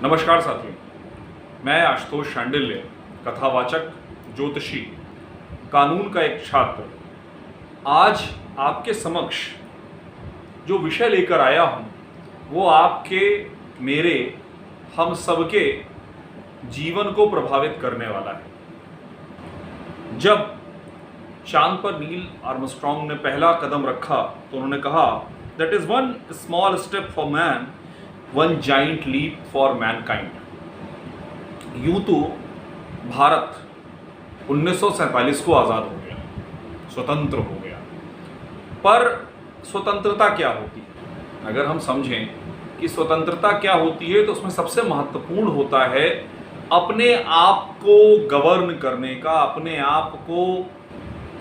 नमस्कार साथियों, मैं आशुतोष शांडिल्य, कथावाचक, ज्योतिषी, कानून का एक छात्र, आज आपके समक्ष जो विषय लेकर आया हूँ वो आपके, मेरे, हम सबके जीवन को प्रभावित करने वाला है। जब चांद पर नील आर्मस्ट्रॉन्ग ने पहला कदम रखा तो उन्होंने कहा, that is one small step for man, one giant leap for mankind. यूं तो भारत 1947 को आज़ाद हो गया, स्वतंत्र हो गया, पर स्वतंत्रता क्या होती है? अगर हम समझें कि स्वतंत्रता क्या होती है तो उसमें सबसे महत्वपूर्ण होता है अपने आप को गवर्न करने का, अपने आप को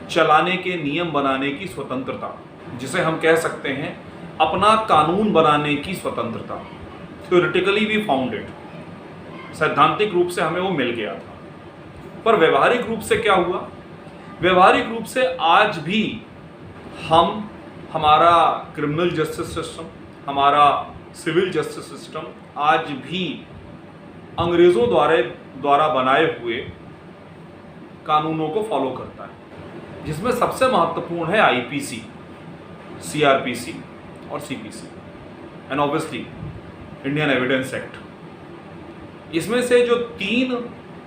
चलाने के नियम बनाने की स्वतंत्रता, जिसे हम कह सकते हैं अपना कानून बनाने की स्वतंत्रता। थ्योरेटिकली वी फाउंड इट, सैद्धांतिक रूप से हमें वो मिल गया था, पर व्यवहारिक रूप से क्या हुआ? व्यवहारिक रूप से आज भी हम, हमारा क्रिमिनल जस्टिस सिस्टम, हमारा सिविल जस्टिस सिस्टम आज भी अंग्रेजों द्वारा बनाए हुए कानूनों को फॉलो करता है, जिसमें सबसे महत्वपूर्ण है आईपीसी, सीआरपीसी और CPC and obviously Indian evidence act. इसमें से जो तीन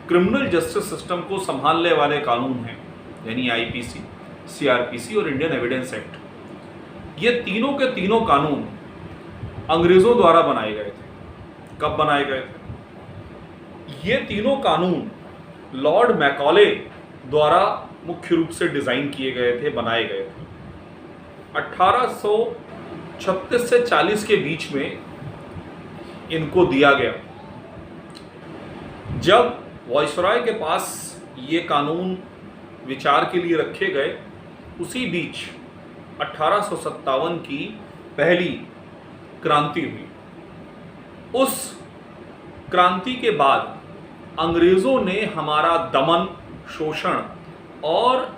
क्रिमिनल जस्टिस सिस्टम को संभालने वाले कानून हैं, यानी आईपीसी, सीआरपीसी और इंडियन एविडेंस एक्ट, ये तीनों के तीनों कानून अंग्रेजों द्वारा बनाए गए थे। कब बनाए गए थे? ये तीनों कानून लॉर्ड मैकॉले द्वारा मुख्य रूप से डिजाइन किए गए थे, बनाए गए थे। 1836 से 40 के बीच में इनको दिया गया। जब वायसराय के पास ये कानून विचार के लिए रखे गए, उसी बीच 1857 की पहली क्रांति हुई। उस क्रांति के बाद अंग्रेजों ने हमारा दमन, शोषण और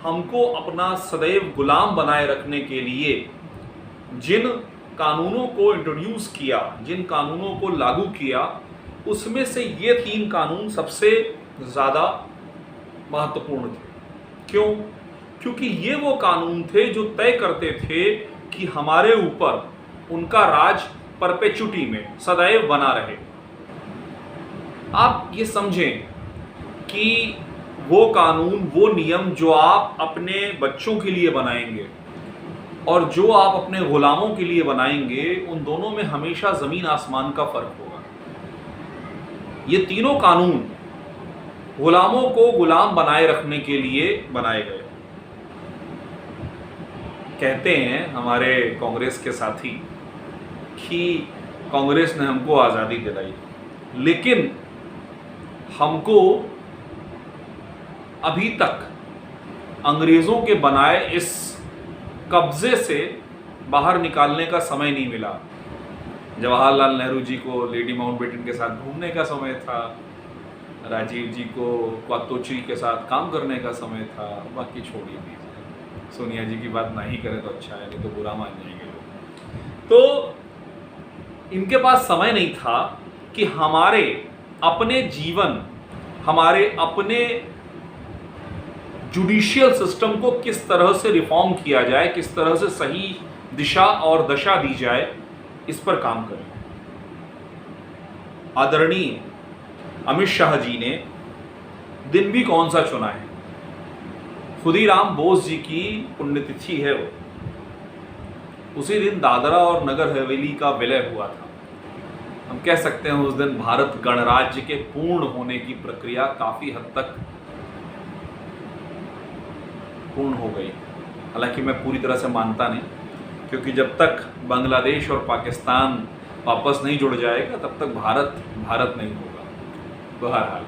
हमको अपना सदैव गुलाम बनाए रखने के लिए जिन कानूनों को इंट्रोड्यूस किया, जिन कानूनों को लागू किया, उसमें से ये तीन कानून सबसे ज़्यादा महत्वपूर्ण थे। क्यों? क्योंकि ये वो कानून थे जो तय करते थे कि हमारे ऊपर उनका राज परपेचुटी में सदैव बना रहे। आप ये समझें कि वो कानून, वो नियम जो आप अपने बच्चों के लिए बनाएंगे और जो आप अपने गुलामों के लिए बनाएंगे, उन दोनों में हमेशा ज़मीन आसमान का फर्क होगा। ये तीनों कानून गुलामों को गुलाम बनाए रखने के लिए बनाए गए। कहते हैं हमारे कांग्रेस के साथी कि कांग्रेस ने हमको आज़ादी दिलाई, लेकिन हमको अभी तक अंग्रेज़ों के बनाए इस कब्जे से बाहर निकालने का समय नहीं मिला। जवाहरलाल नेहरू जी को लेडी माउंटबेटन के साथ घूमने का समय था, राजीव जी को क्वातोची के साथ काम करने का समय था, बाकी छोड़िए दीजिए। सोनिया जी की बात नहीं करें तो अच्छा है, नहीं तो बुरा मान जाएंगे लोग। तो इनके पास समय नहीं था कि हमारे अपने जीवन, हमारे अपने जुडिशियल सिस्टम को किस तरह से रिफॉर्म किया जाए, किस तरह से सही दिशा और दशा दी जाए, इस पर काम करें। आदरणीय अमित शाह जी ने दिन भी कौन सा चुना है? खुदीराम बोस जी की पुण्यतिथि है वो। उसी दिन दादरा और नगर हवेली का विलय हुआ था। हम कह सकते हैं उस दिन भारत गणराज्य के पूर्ण होने की प्रक्रिया काफी हद तक पूर्ण हो गई। हालांकि मैं पूरी तरह से मानता नहीं, क्योंकि जब तक बांग्लादेश और पाकिस्तान वापस नहीं जुड़ जाएगा तब तक भारत नहीं होगा। बहरहाल,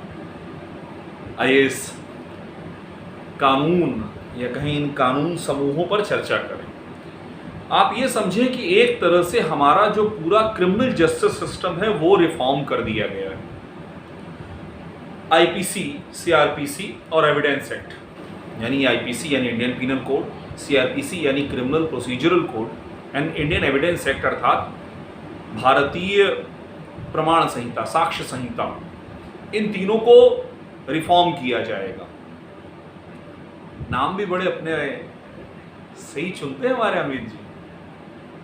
आइए इस कानून या कहीं इन कानून समूहों पर चर्चा करें। आप ये समझें कि एक तरह से हमारा जो पूरा क्रिमिनल जस्टिस सिस्टम है वो रिफॉर्म कर दिया गया है। आईपीसी, सीआरपीसी और एविडेंस एक्ट, यानी आईपीसी यानी इंडियन पीनल कोड, सीआरपीसी यानी criminal procedural code and Indian evidence act अर्थात भारतीय प्रमाण संहिता, साक्ष्य संहिता, इन तीनों को रिफॉर्म किया जाएगा। नाम भी बड़े अपने सही चुनते हैं हमारे अमित जी।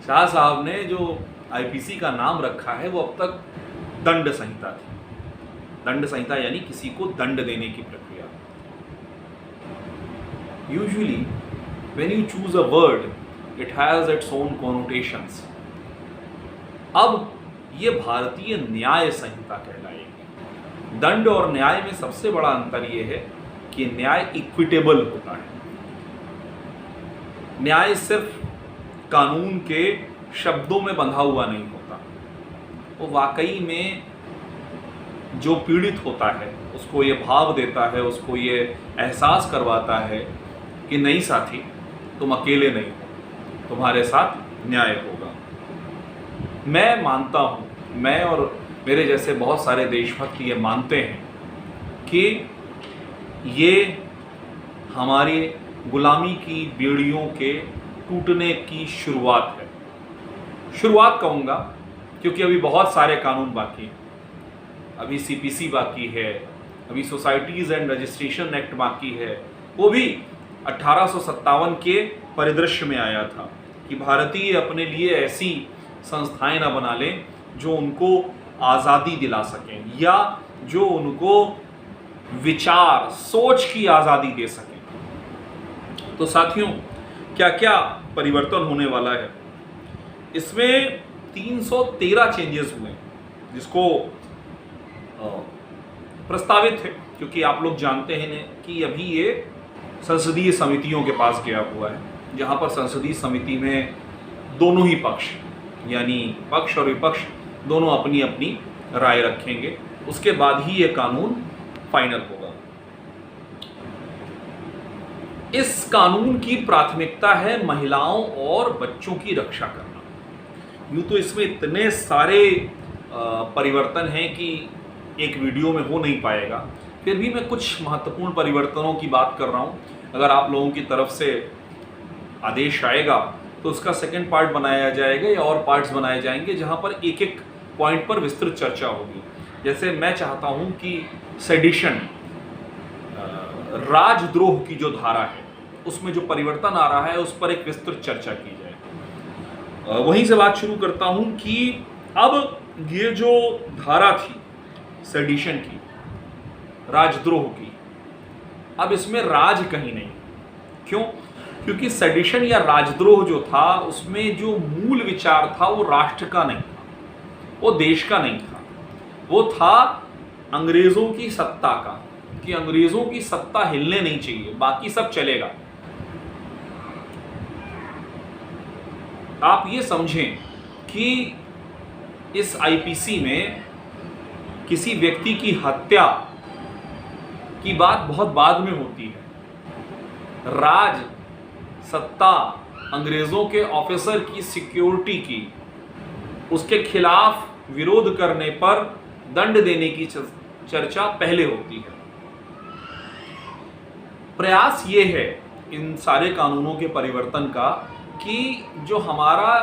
शाह साहब ने जो आईपीसी का नाम रखा है वो अब तक दंड संहिता थी। दंड संहिता यानी किसी को दंड देने की प्रक्रिया। Usually when you choose a word it has its own connotations. अब ये भारतीय न्याय संहिता कहलाएगी। दंड और न्याय में सबसे बड़ा अंतर यह है कि न्याय इक्विटेबल होता है। न्याय सिर्फ कानून के शब्दों में बंधा हुआ नहीं होता, वो वाकई में जो पीड़ित होता है उसको ये भाव देता है, उसको ये एहसास करवाता है कि नहीं साथी, तुम अकेले नहीं हो, तुम्हारे साथ न्याय होगा। मैं मानता हूँ, मैं और मेरे जैसे बहुत सारे देशभक्त ये मानते हैं कि ये हमारी गुलामी की बेड़ियों के टूटने की शुरुआत है। शुरुआत कहूँगा क्योंकि अभी बहुत सारे कानून बाकी हैं। अभी सीपीसी बाकी है, अभी सोसाइटीज़ एंड रजिस्ट्रेशन एक्ट बाकी है। वो भी 1857 के परिदृश्य में आया था कि भारतीय अपने लिए ऐसी संस्थाएं ना बना लें जो उनको आज़ादी दिला सकें या जो उनको विचार, सोच की आज़ादी दे सकें। तो साथियों, क्या क्या परिवर्तन होने वाला है? इसमें 313 चेंजेस हुए जिसको प्रस्तावित है, क्योंकि आप लोग जानते हैं कि अभी ये संसदीय समितियों के पास गया हुआ है, जहां पर संसदीय समिति में दोनों ही पक्ष यानी पक्ष और विपक्ष दोनों अपनी अपनी राय रखेंगे। उसके बाद ही ये कानून फाइनल होगा। इस कानून की प्राथमिकता है महिलाओं और बच्चों की रक्षा करना। यूँ तो इसमें इतने सारे परिवर्तन हैं कि एक वीडियो में हो नहीं पाएगा, फिर भी मैं कुछ महत्वपूर्ण परिवर्तनों की बात कर रहा हूँ। अगर आप लोगों की तरफ से आदेश आएगा तो उसका सेकंड पार्ट बनाया जाएगा या और पार्ट्स बनाए जाएंगे जहाँ पर एक एक पॉइंट पर विस्तृत चर्चा होगी। जैसे मैं चाहता हूँ कि सेडिशन, राजद्रोह की जो धारा है उसमें जो परिवर्तन आ रहा है उस पर एक विस्तृत चर्चा की जाए। वहीं से बात शुरू करता हूँ कि अब ये जो धारा थी सेडिशन की, राजद्रोह की, अब इसमें राज कहीं नहीं। क्यों? क्योंकि सेडिशन या राजद्रोह जो था उसमें जो मूल विचार था वो राष्ट्र का नहीं था, वो देश का नहीं था, वो था अंग्रेजों की सत्ता का, कि अंग्रेजों की सत्ता हिलने नहीं चाहिए, बाकी सब चलेगा। आप ये समझें कि इस आईपीसी में किसी व्यक्ति की हत्या की बात बहुत बाद में होती है। राज सत्ता, अंग्रेजों के ऑफिसर की सिक्योरिटी की, उसके खिलाफ विरोध करने पर दंड देने की चर्चा पहले होती है। प्रयास ये है इन सारे कानूनों के परिवर्तन का कि जो हमारा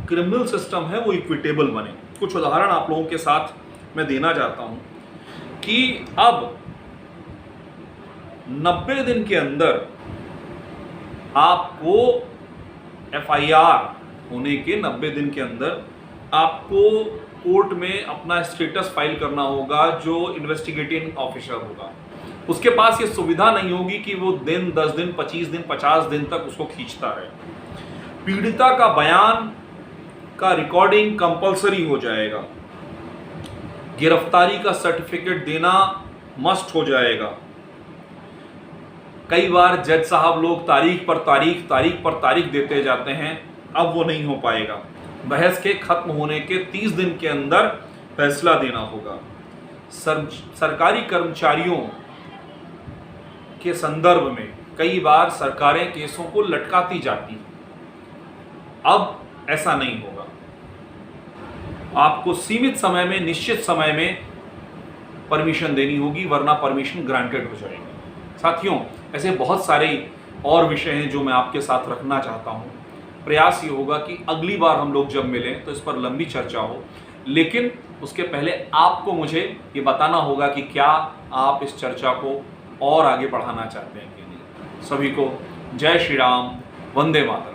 क्रिमिनल सिस्टम है वो इक्विटेबल बने। कुछ उदाहरण आप लोगों के साथ मैं देना चाहता हूं कि अब 90 दिन के अंदर आपको एफआईआर होने के 90 दिन के अंदर आपको कोर्ट में अपना स्टेटस फाइल करना होगा। जो इन्वेस्टिगेटिंग ऑफिसर होगा उसके पास ये सुविधा नहीं होगी कि वो दिन 10 दिन 25 दिन 50 दिन तक उसको खींचता रहे। पीड़िता का बयान का रिकॉर्डिंग कंपलसरी हो जाएगा। गिरफ्तारी का सर्टिफिकेट देना मस्ट हो जाएगा। कई बार जज साहब लोग तारीख पर तारीख देते जाते हैं, अब वो नहीं हो पाएगा। बहस के खत्म होने के 30 दिन के अंदर फैसला देना होगा। सरकारी कर्मचारियों के संदर्भ में कई बार सरकारें केसों को लटकाती जाती हैं, अब ऐसा नहीं होगा। आपको सीमित समय में, निश्चित समय में परमिशन देनी होगी, वरना परमिशन ग्रांटेड हो जाएगी। साथियों, ऐसे बहुत सारे और विषय हैं जो मैं आपके साथ रखना चाहता हूं। प्रयास ये होगा कि अगली बार हम लोग जब मिलें तो इस पर लंबी चर्चा हो, लेकिन उसके पहले आपको मुझे ये बताना होगा कि क्या आप इस चर्चा को और आगे बढ़ाना चाहते हैं कि नहीं। सभी को जय श्री राम, वंदे मातरम।